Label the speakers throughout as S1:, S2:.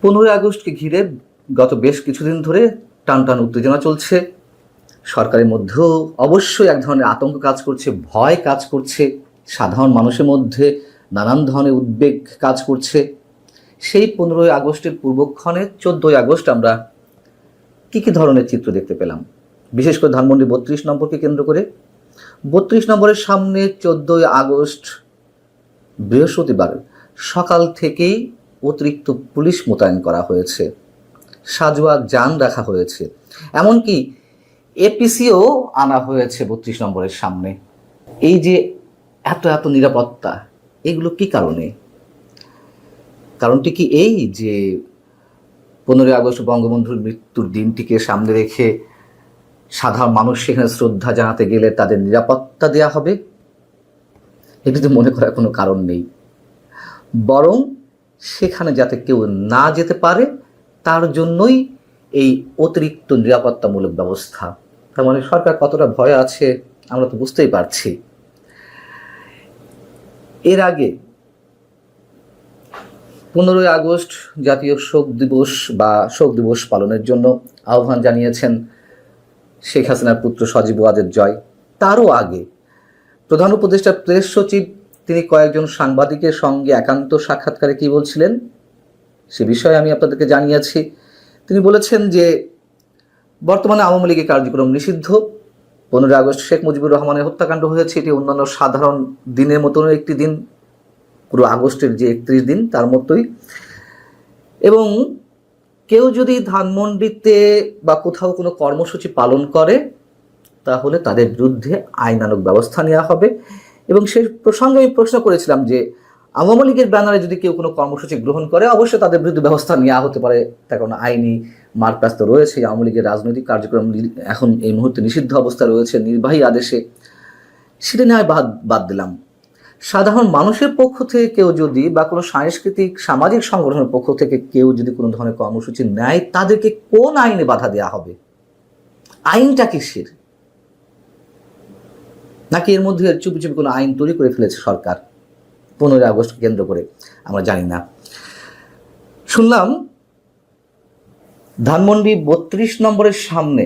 S1: 15ই আগস্টকে ঘিরে গত বেশ কিছুদিন ধরে টানটান উত্তেজনা চলছে। সরকারের মধ্যেও অবশ্যই এক ধরনের আতঙ্ক কাজ করছে, ভয় কাজ করছে, সাধারণ মানুষের মধ্যে নানান ধরনের উদ্বেগ কাজ করছে। সেই 15ই আগস্টের পূর্বক্ষণে 14ই আগস্ট আমরা কী ধরনের চিত্র দেখতে পেলাম, বিশেষ করে ধানমন্ডি 32 নম্বরকে কেন্দ্র করে। 32 নম্বরের সামনে 14ই আগস্ট বৃহস্পতিবার সকাল থেকেই অতিরিক্ত পুলিশ মোতায়েন করা হয়েছে, সাজোয়া যান রাখা হয়েছে, এমনকি এপিসিও আনা হয়েছে 32 নম্বরের সামনে। এই যে এত এত নিরাপত্তা, এগুলো কি কারণে? কারণটি কি এই যে 15ই আগস্ট বঙ্গবন্ধুর মৃত্যুর দিনটিকে সামনে রেখে সাধারণ মানুষ সেখানে শ্রদ্ধা জানাতে গেলে তাদের নিরাপত্তা দেয়া হবে? এটিতে মনে করার কোনো কারণ নেই, বরং সেখানে যাতে কেউ না যেতে পারে তার জন্যই এই অতিরিক্ত নিরাপত্তামূলক ব্যবস্থা। তার মানে সরকার কতটা ভয় আছে আমরা তো বুঝতেই পারছি। এর আগে 15ই আগস্ট জাতীয় শোক দিবস বা শোক দিবস পালনের জন্য আহ্বান জানিয়েছেন শেখ হাসিনার পুত্র সজীব ওয়াজেদ জয়। তারও আগে প্রধান উপদেষ্টা প্রেস সচিব তিনি কয়েকজন সাংবাদিকের সঙ্গে একান্ত সাক্ষাৎকারে কি বলছিলেন সে বিষয়ে আমি আপনাদেরকে জানিয়েছি। তিনি বলেছেন যে বর্তমানে আওয়ামী লীগের কার্যক্রম নিষিদ্ধ। 15ই আগস্ট শেখ মুজিবুর রহমানের হত্যাকাণ্ড হয়েছে, এটি অন্যান্য সাধারণ দিনের মতন একটি দিন, পুরো আগস্টের যে 31 দিন তার মতোই। এবং কেউ যদি ধানমন্ডিতে বা কোথাও কোনো কর্মসূচি পালন করে তাহলে তাদের বিরুদ্ধে আইনানুগ ব্যবস্থা নেওয়া হবে। এবং সেই প্রসঙ্গে আমি প্রশ্ন করেছিলাম যে আওয়ামী লীগের ব্যানারে যদি কেউ কোনো কর্মসূচি গ্রহণ করে অবশ্যই তাদের বিরুদ্ধে ব্যবস্থা নেওয়া হতে পারে, তার কারণ আইনি মারপ্যাচ তো রয়েছে। আওয়ামী লীগের রাজনৈতিক কার্যক্রম এখন এই মুহূর্তে নিষিদ্ধ অবস্থা রয়েছে নির্বাহী আদেশে, সেটা নিয়ে বাদ দিলাম। সাধারণ মানুষের পক্ষ থেকে কেউ যদি বা কোনো সাংস্কৃতিক সামাজিক সংগঠনের পক্ষ থেকে কেউ যদি কোনো ধরনের কর্মসূচি নেয় তাদেরকে কোন আইনে বাধা দেওয়া হবে? আইনটা কিসের? নাকি এর মধ্যে চুপি চুপি কোনো আইন তৈরি করে ফেলেছে সরকার 15ই আগস্ট কেন্দ্র করে? আমরা জানি না। শুনলাম ধানমন্ডি 32 নম্বরের সামনে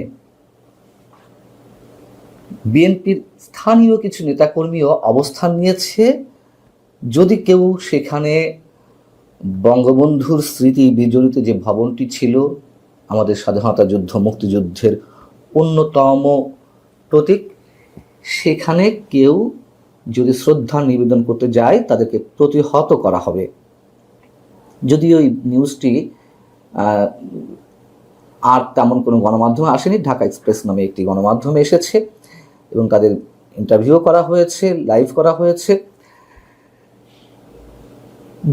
S1: বিএনপির স্থানীয় কিছু নেতাকর্মীও অবস্থান নিয়েছে, যদি কেউ সেখানে বঙ্গবন্ধুর স্মৃতি বিজড়িত যে ভবনটি ছিল আমাদের স্বাধীনতা যুদ্ধ মুক্তিযুদ্ধের অন্যতম প্রতীক, সেখানে কেউ যদি শ্রদ্ধা নিবেদন করতে যায় তাদেরকে প্রতিহত করা হবে। যদিও এই নিউজটি আর তেমন কোনো গণমাধ্যমে আসেনি, ঢাকা এক্সপ্রেস নামে একটি গণমাধ্যমে এসেছে এবং তাদের ইন্টারভিউ করা হয়েছে, লাইভ করা হয়েছে।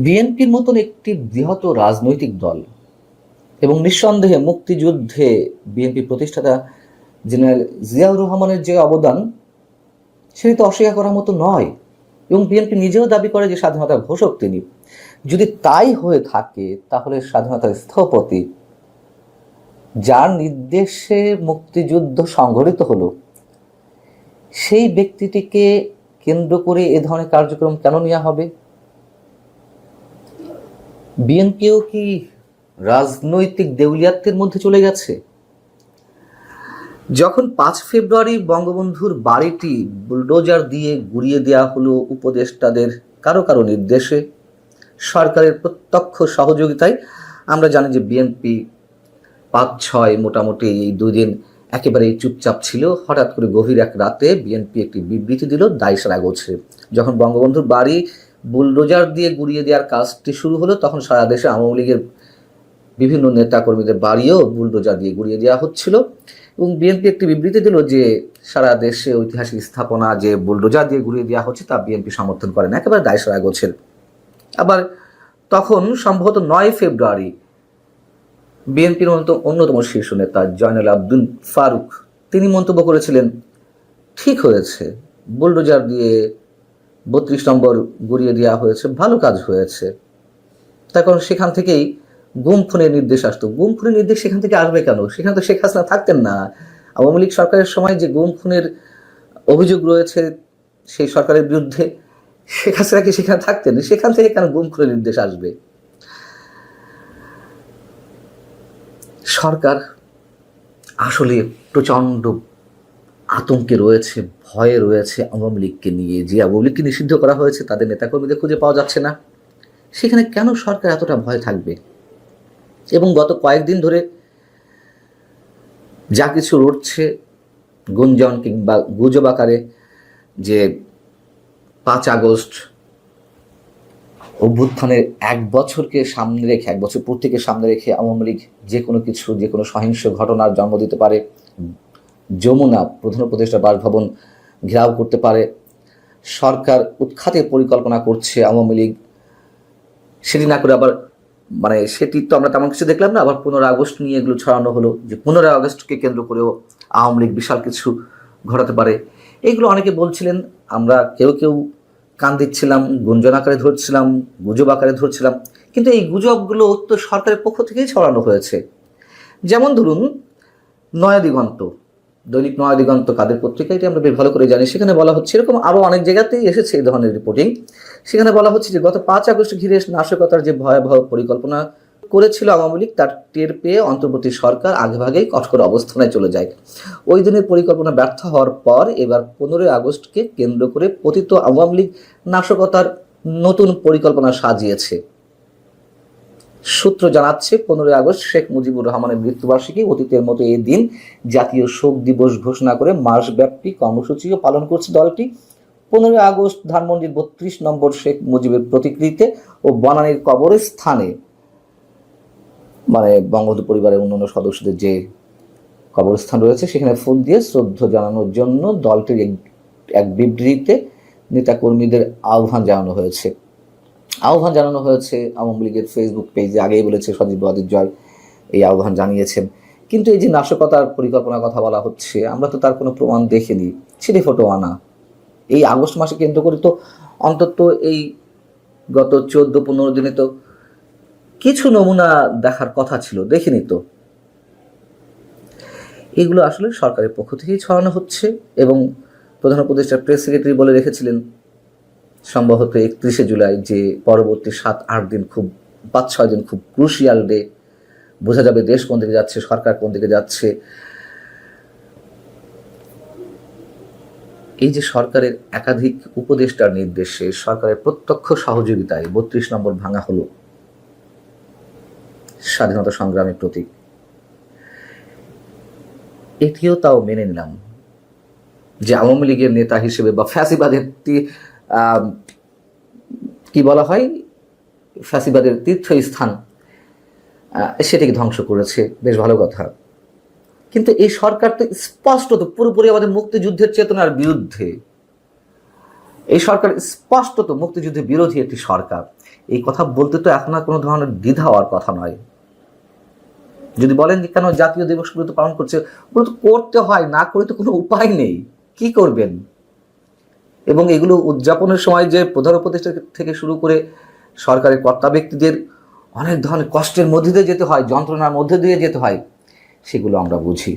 S1: বিএনপির মতন একটি বৃহৎ রাজনৈতিক দল এবং নিঃসন্দেহে মুক্তিযুদ্ধে বিএনপি প্রতিষ্ঠাতা জেনারেল জিয়াউর রহমানের যে অবদান সেটি তো অস্বীকার করার মতো নয়, এবং বিএনপি নিজেও দাবি করে যে স্বাধীনতার ঘোষক তিনি। যদি তাই হয়ে থাকে তাহলে স্বাধীনতার স্থপতি, যার নির্দেশে মুক্তিযুদ্ধ সংঘটিত হলো, সেই ব্যক্তিটিকে কেন্দ্র করে এ ধরনের কার্যক্রম কেন নেওয়া হবে? বিএনপিও কি রাজনৈতিক দেউলিয়াত্বের মধ্যে চলে গেছে? যখন 5 ফেব্রুয়ারি বঙ্গবন্ধুর বাড়িটি বুলডোজার দিয়ে গুড়িয়ে দেওয়া হলো উপদেষ্টাদের কারো নির্দেশে, সরকারের প্রত্যক্ষ সহযোগিতায়, আমরা জানি যে বিএনপি 5-6 মোটামুটি এই 2 দিন একেবারেই চুপচাপ ছিল। হঠাৎ করে গভীর এক রাতে বিএনপি একটি বিবৃতি দিল দায়সারা গোছে। যখন বঙ্গবন্ধুর বাড়ি বুলডোজার দিয়ে গুড়িয়ে দেওয়ার কাজটি শুরু হলো তখন সারা দেশে আওয়ামী লীগের বিভিন্ন নেতাকর্মীদের বাড়িও বুলডোজার দিয়ে গুড়িয়ে দেওয়া হচ্ছিল, এবং বিএনপি একটি বিবৃতি দিল যে সারা দেশে ঐতিহাসিক স্থাপনা যে বুলডোজার দিয়ে গুড়িয়ে দেওয়া হচ্ছে তা বিএনপি সমর্থন করে না, একেবারে দায়সারা গোছের। আবার তখন সম্ভবত 9 ফেব্রুয়ারি বিএনপির অন্যতম শীর্ষ নেতা জয়নাল আবদিন ফারুক তিনি মন্তব্য করেছিলেন, ঠিক হয়েছে, বুলডোজার দিয়ে 32 নম্বর গুড়িয়ে দেওয়া হয়েছে, ভালো কাজ হয়েছে। তার কারণ সেখান থেকেই গুম খুনের নির্দেশ আসতো। গুম খুনের নির্দেশ সেখান থেকে আসবে কেন? সেখানে তো শেখ হাসিনা থাকতেন না। আওয়ামী লীগ সরকারের সময় যে গুম খুনের অভিযোগ রয়েছে সেই সরকারের বিরুদ্ধে, শেখ হাসিনা কি সেখানে থাকতেন? সেখান থেকে কেন গুম খুনের নির্দেশ আসবে? সরকার আসলে প্রচণ্ড আতঙ্কে রয়েছে, ভয়ে রয়েছে আওয়ামী লীগকে নিয়ে। যে আওয়ামী লীগকে নিষিদ্ধ করা হয়েছে তাদের নেতাকর্মীদের খুঁজে পাওয়া যাচ্ছে না, সেখানে কেন সরকার এতটা ভয় থাকবে? এবং গত কয়েকদিন ধরে যা কিছু রটছে গুঞ্জন কিংবা গুজব আকারে, যে 5 আগস্ট অভ্যুত্থানের 1 বছরকে সামনে রেখে, 1 বছর পূর্তিকে সামনে রেখে আওয়ামী লীগ যে কোনো সহিংস ঘটনার জন্ম দিতে পারে, যমুনা প্রধান উপদেষ্টা বাসভবন ঘেরাও করতে পারে, সরকার উৎখাতের পরিকল্পনা করছে আওয়ামী লীগ, সেটি না করে আবার সেটি তো আমরা তেমন কিছু দেখলাম না, আবার 15 আগস্ট নিয়ে এগুলো ছড়ানো হলো যে 15 আগস্টকে কেন্দ্র করেও আওয়ামী লীগ বিশাল কিছু ঘটাতে পারে। এইগুলো অনেকে বলছিলেন, আমরা কেউ কেউ কান দিচ্ছিলাম, গুঞ্জন আকারে ধরছিলাম, গুজব আকারে ধরছিলাম, কিন্তু এই গুজবগুলো তো সরকারের পক্ষ থেকেই ছড়ানো হয়েছে। যেমন ধরুন নয়াদিগন্ত, দৈনিক নয়াদিগন্ত কাদের পত্রিকা, এটি আমরা বেশ ভালো করে জানি। সেখানে বলা হচ্ছে, এরকম আরও অনেক জায়গাতেই এসেছে এই ধরনের রিপোর্টিং, সেখানে বলা হচ্ছে যে গত 5 আগস্ট ঘিরে নাশকতার যে ভয়াবহ পরিকল্পনা করেছিল আওয়ামী লীগ, তার টের পেয়ে অন্তর্বর্তী সরকার আগেভাগেই কঠোর অবস্থানে চলে যায়। ওই দিনের পরিকল্পনা ব্যর্থ হওয়ার পর এবার 15 আগস্টকে কেন্দ্র করে পতিত আওয়ামী লীগ নাশকতার নতুন পরিকল্পনা সাজিয়েছে। সূত্র জানাচ্ছে 15 আগস্ট শেখ মুজিবুর রহমানের মৃত্যুবার্ষিকী, অতীতের মতো এই দিন জাতীয় শোক দিবস ঘোষণা করে মাসব্যাপী কর্মসূচিও পালন করছে দলটি। 15 আগস্ট ধানমন্ডির 32 নম্বর শেখ মুজিবের প্রতিকৃতিতে ও বনানীর কবরস্থানে, বঙ্গবন্ধু পরিবারের অন্যান্য সদস্যদের যে কবরস্থান রয়েছে, সেখানে ফুল দিয়ে শ্রদ্ধা জানানোর জন্য দলটির এক বিবৃতিতে নেতাকর্মীদের আহ্বান জানানো হয়েছে। আওয়ামী লীগের ফেসবুক পেজে আগেই বলেছে সজীব ওয়াজেদ জয় এই আহ্বান জানিয়েছেন। কিন্তু এই যে নাশকতার পরিকল্পনার কথা বলা হচ্ছে, আমরা তো তার কোনো প্রমাণ দেখিনি, ছিঁড়ে ফটো আনা। এই আগস্ট মাসে কেন্দ্র করে তো অন্তত এই গত 14-15 দিনে তো কিছু নমুনা দেখার কথা ছিল, দেখিনি তো। এগুলো আসলে সরকারের পক্ষ থেকেই ছড়ানো হচ্ছে। এবং প্রধান উপদেষ্টার প্রেস সেক্রেটারি বলে রেখেছিলেন সম্ভবত 31শে জুলাই যে পরবর্তী 7-8 দিন, খুব 5-6 দিন খুব ক্রুশিয়াল ডে, বোঝা যাবে দেশ কোন দিকে যাচ্ছে, সরকার কোন দিকে যাচ্ছে। এই যে সরকারের একাধিক উপদেষ্টার নির্দেশে, সরকারের প্রত্যক্ষ সহযোগিতায় 32 নম্বর ভাঙা হলো, স্বাধীনতা সংগ্রামের প্রতীক, এটিও তাও মেনে নিলাম যে আওয়ামী লীগের নেতা হিসেবে বা ফ্যাসিবাদের কি বলা হয়, ফ্যাসিবাদের তীর্থস্থান, সেটিকে ধ্বংস করেছে, বেশ ভালো কথা। কিন্তু এই সরকার তো স্পষ্টত পুরোপুরি আমাদের মুক্তিযুদ্ধের চেতনার বিরুদ্ধে। এই সরকার স্পষ্টত মুক্তিযুদ্ধের বিরোধী একটি সরকার। এই কথা বলতে তো এখন আর কোনো ধরনের দ্বিধা হওয়ার কথা নয়। যদি বলেন যে কেন জাতীয় দিবসগুলো তো পালন করছে, ওগুলো তো করতে হয়, না করে তো কোনো উপায় নেই, কি করবেন? এবং এগুলো উদযাপনের সময় যে প্রধান উপদেষ্টা থেকে শুরু করে সরকারের কর্তা ব্যক্তিদের অনেক ধরনের কষ্টের মধ্যে দিয়ে যেতে হয়, যন্ত্রণার মধ্যে দিয়ে যেতে হয়, সেগুলো আমরা বুঝি।